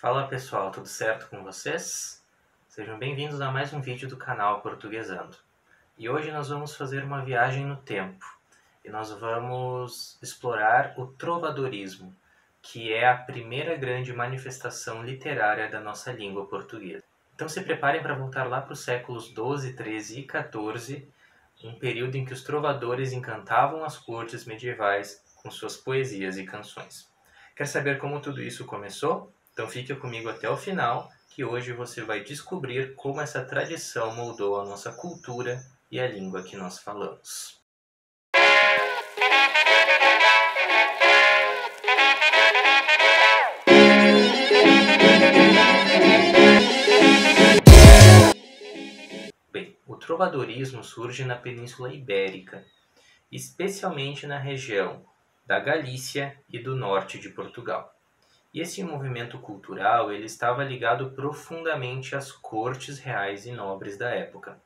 Fala pessoal, tudo certo com vocês? Sejam bem-vindos a mais um vídeo do canal Portuguesando. E hoje nós vamos fazer uma viagem no tempo e nós vamos explorar o trovadorismo, que é a primeira grande manifestação literária da nossa língua portuguesa. Então se preparem para voltar lá para os séculos 12, 13 e 14, um período em que os trovadores encantavam as cortes medievais com suas poesias e canções. Quer saber como tudo isso começou? Então fique comigo até o final, que hoje você vai descobrir como essa tradição moldou a nossa cultura e a língua que nós falamos. Bem, o trovadorismo surge na Península Ibérica, especialmente na região da Galícia e do norte de Portugal. E esse movimento cultural ele estava ligado profundamente às cortes reais e nobres da época.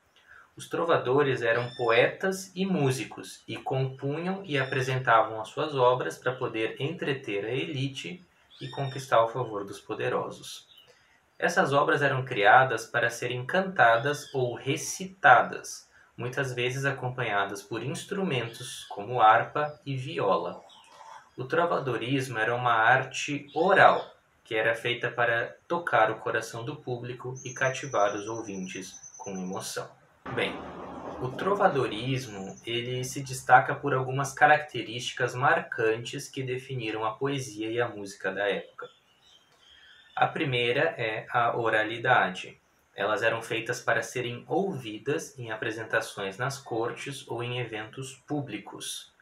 Os trovadores eram poetas e músicos e compunham e apresentavam as suas obras para poder entreter a elite e conquistar o favor dos poderosos. Essas obras eram criadas para serem cantadas ou recitadas, muitas vezes acompanhadas por instrumentos como harpa e viola. O trovadorismo era uma arte oral, que era feita para tocar o coração do público e cativar os ouvintes com emoção. Bem, o trovadorismo ele se destaca por algumas características marcantes que definiram a poesia e a música da época. A primeira é a oralidade. Elas eram feitas para serem ouvidas em apresentações nas cortes ou em eventos públicos.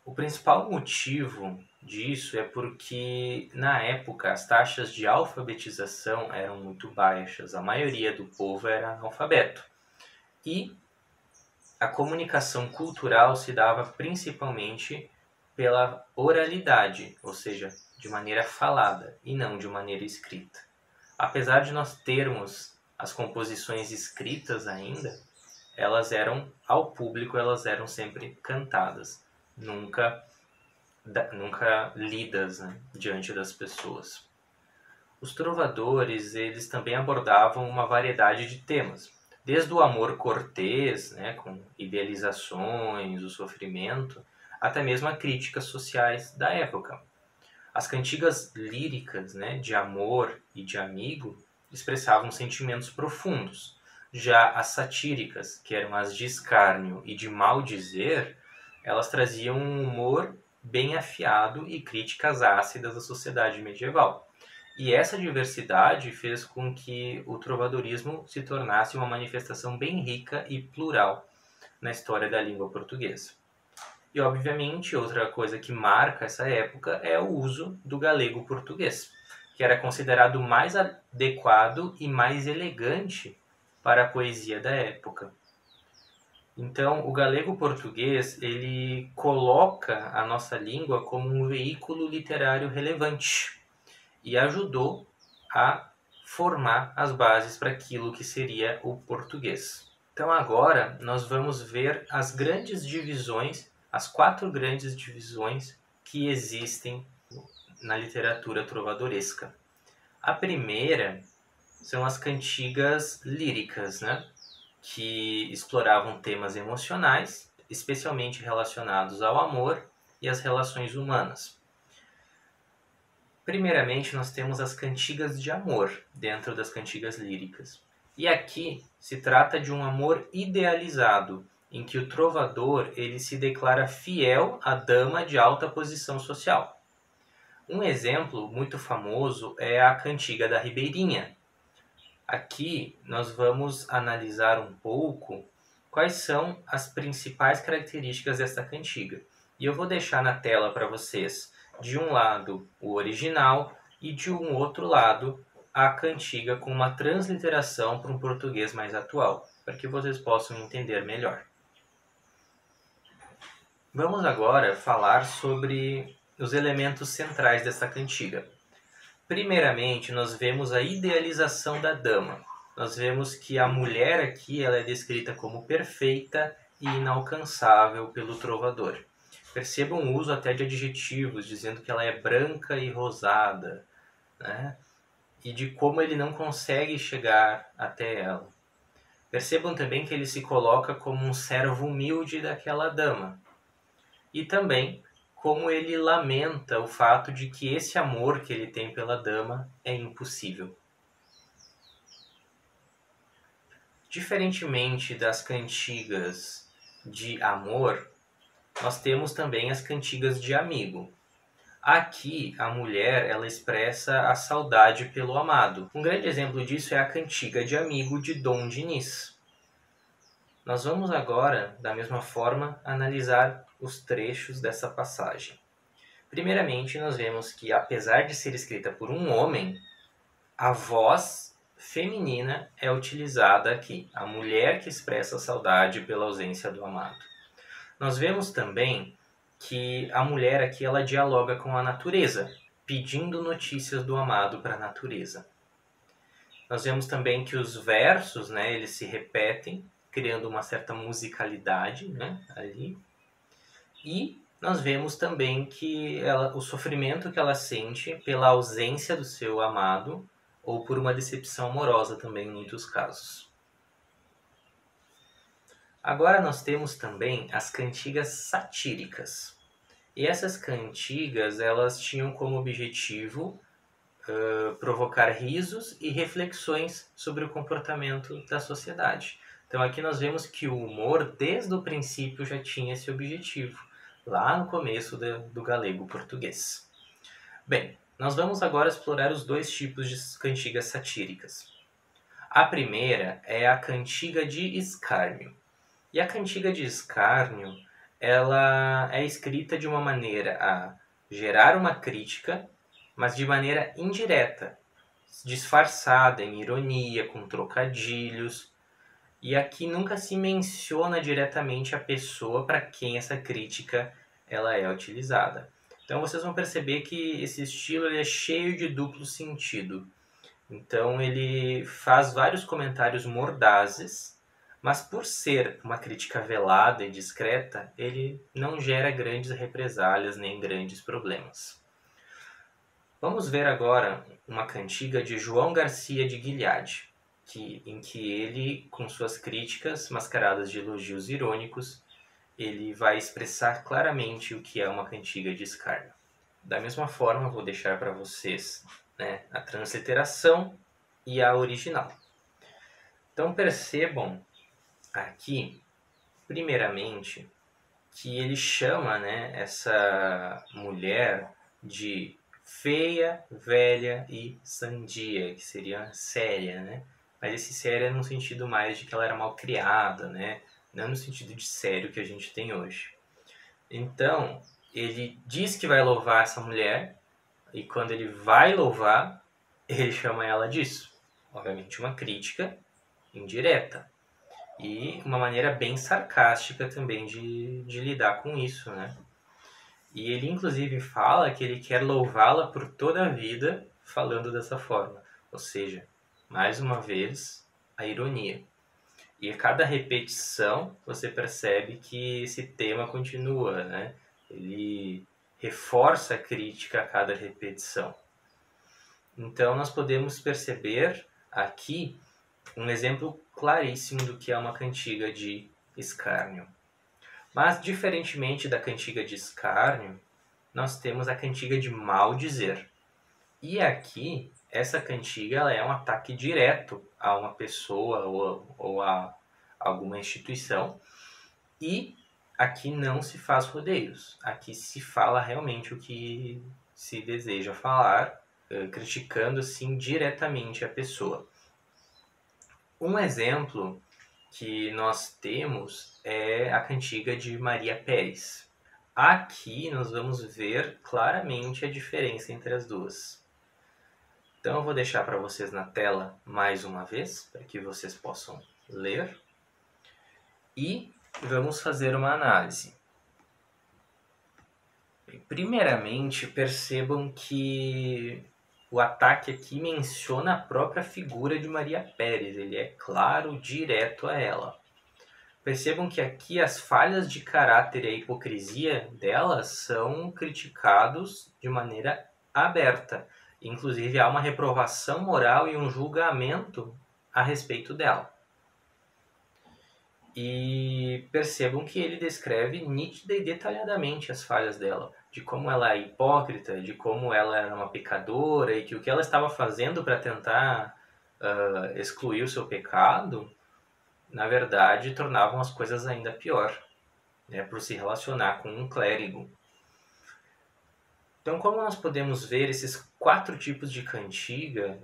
O principal motivo disso é porque, na época, as taxas de alfabetização eram muito baixas, a maioria do povo era analfabeto. E a comunicação cultural se dava principalmente pela oralidade, ou seja, de maneira falada e não de maneira escrita. Apesar de nós termos as composições escritas ainda, elas eram, ao público, elas eram sempre cantadas. Nunca lidas, né, diante das pessoas. Os trovadores eles também abordavam uma variedade de temas, desde o amor cortês, né, com idealizações, o sofrimento, até mesmo as críticas sociais da época. As cantigas líricas, né, de amor e de amigo expressavam sentimentos profundos. Já as satíricas, que eram as de escárnio e de maldizer, elas traziam um humor bem afiado e críticas ácidas à sociedade medieval. E essa diversidade fez com que o trovadorismo se tornasse uma manifestação bem rica e plural na história da língua portuguesa. E, obviamente, outra coisa que marca essa época é o uso do galego português, que era considerado mais adequado e mais elegante para a poesia da época. Então, o galego português, ele coloca a nossa língua como um veículo literário relevante e ajudou a formar as bases para aquilo que seria o português. Então, agora nós vamos ver as grandes divisões, as 4 grandes divisões que existem na literatura trovadoresca. A primeira são as cantigas líricas, né? Que exploravam temas emocionais, especialmente relacionados ao amor e às relações humanas. Primeiramente, nós temos as cantigas de amor dentro das cantigas líricas. E aqui se trata de um amor idealizado, em que o trovador ele se declara fiel à dama de alta posição social. Um exemplo muito famoso é a cantiga da Ribeirinha. Aqui nós vamos analisar um pouco quais são as principais características desta cantiga. E eu vou deixar na tela para vocês, de um lado, o original e de um outro lado, a cantiga com uma transliteração para um português mais atual, para que vocês possam entender melhor. Vamos agora falar sobre os elementos centrais dessa cantiga. Primeiramente, nós vemos a idealização da dama. Nós vemos que a mulher aqui ela é descrita como perfeita e inalcançável pelo trovador. Percebam o uso até de adjetivos, dizendo que ela é branca e rosada, né? e de como ele não consegue chegar até ela. Percebam também que ele se coloca como um servo humilde daquela dama. E também como ele lamenta o fato de que esse amor que ele tem pela dama é impossível. Diferentemente das cantigas de amor, nós temos também as cantigas de amigo. Aqui, a mulher ela expressa a saudade pelo amado. Um grande exemplo disso é a cantiga de amigo de Dom Diniz. Nós vamos agora, da mesma forma, analisar os trechos dessa passagem. Primeiramente, nós vemos que, apesar de ser escrita por um homem, a voz feminina é utilizada aqui, a mulher que expressa a saudade pela ausência do amado. Nós vemos também que a mulher aqui ela dialoga com a natureza, pedindo notícias do amado para a natureza. Nós vemos também que os versos, eles se repetem, criando uma certa musicalidade, ali. E nós vemos também que o sofrimento que ela sente pela ausência do seu amado ou por uma decepção amorosa também em muitos casos. Agora nós temos também as cantigas satíricas. E essas cantigas, elas tinham como objetivo provocar risos e reflexões sobre o comportamento da sociedade. Então aqui nós vemos que o humor, desde o princípio, já tinha esse objetivo, lá no começo do galego português. Bem, nós vamos agora explorar os dois tipos de cantigas satíricas. A primeira é a cantiga de escárnio. E a cantiga de escárnio, ela é escrita de uma maneira a gerar uma crítica, mas de maneira indireta, disfarçada em ironia, com trocadilhos. E aqui nunca se menciona diretamente a pessoa para quem essa crítica ela é utilizada. Então vocês vão perceber que esse estilo ele é cheio de duplo sentido. Então ele faz vários comentários mordazes, mas por ser uma crítica velada e discreta, ele não gera grandes represálias nem grandes problemas. Vamos ver agora uma cantiga de João Garcia de Guilhade, em que ele, com suas críticas mascaradas de elogios irônicos, ele vai expressar claramente o que é uma cantiga de escárnio. Da mesma forma, vou deixar para vocês a transliteração e a original. Então percebam aqui, primeiramente, que ele chama essa mulher de feia, velha e sandia, que seria séria, Mas esse séria no sentido mais de que ela era mal criada, Não no sentido de sério que a gente tem hoje. Então, ele diz que vai louvar essa mulher, e quando ele vai louvar, ele chama ela disso. Obviamente uma crítica indireta. E uma maneira bem sarcástica também de lidar com isso, E ele inclusive fala que ele quer louvá-la por toda a vida falando dessa forma. Ou seja, mais uma vez, a ironia. E a cada repetição você percebe que esse tema continua, Ele reforça a crítica a cada repetição. Então nós podemos perceber aqui um exemplo claríssimo do que é uma cantiga de escárnio. Mas, diferentemente da cantiga de escárnio, nós temos a cantiga de maldizer. E aqui, essa cantiga ela é um ataque direto a uma pessoa ou a alguma instituição. E aqui não se faz rodeios. Aqui se fala realmente o que se deseja falar, criticando assim diretamente a pessoa. Um exemplo que nós temos é a cantiga de Maria Pérez. Aqui nós vamos ver claramente a diferença entre as duas. Então eu vou deixar para vocês na tela mais uma vez, para que vocês possam ler. E vamos fazer uma análise. Primeiramente, percebam que o ataque aqui menciona a própria figura de Maria Pérez, ele é claro, direto a ela. Percebam que aqui as falhas de caráter e a hipocrisia dela são criticados de maneira aberta. Inclusive, há uma reprovação moral e um julgamento a respeito dela. E percebam que ele descreve nítida e detalhadamente as falhas dela, de como ela é hipócrita, de como ela era uma pecadora e que o que ela estava fazendo para tentar excluir o seu pecado, na verdade, tornavam as coisas ainda pior, né, por se relacionar com um clérigo. Então, como nós podemos ver, esses 4 tipos de cantiga,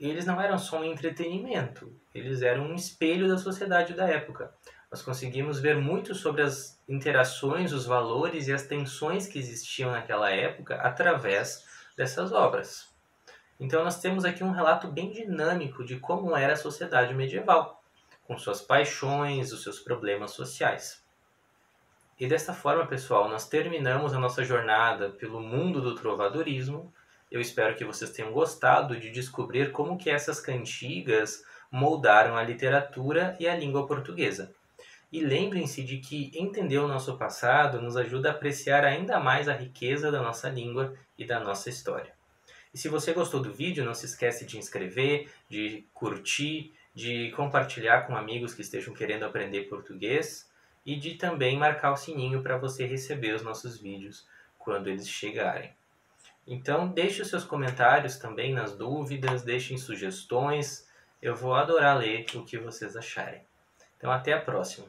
eles não eram só um entretenimento, eles eram um espelho da sociedade da época. Nós conseguimos ver muito sobre as interações, os valores e as tensões que existiam naquela época através dessas obras. Então nós temos aqui um relato bem dinâmico de como era a sociedade medieval, com suas paixões, os seus problemas sociais. E desta forma, pessoal, nós terminamos a nossa jornada pelo mundo do trovadorismo. Eu espero que vocês tenham gostado de descobrir como que essas cantigas moldaram a literatura e a língua portuguesa. E lembrem-se de que entender o nosso passado nos ajuda a apreciar ainda mais a riqueza da nossa língua e da nossa história. E se você gostou do vídeo, não se esquece de inscrever, de curtir, de compartilhar com amigos que estejam querendo aprender português e de também marcar o sininho para você receber os nossos vídeos quando eles chegarem. Então, deixe os seus comentários também nas dúvidas, deixem sugestões. Eu vou adorar ler o que vocês acharem. Então, até a próxima.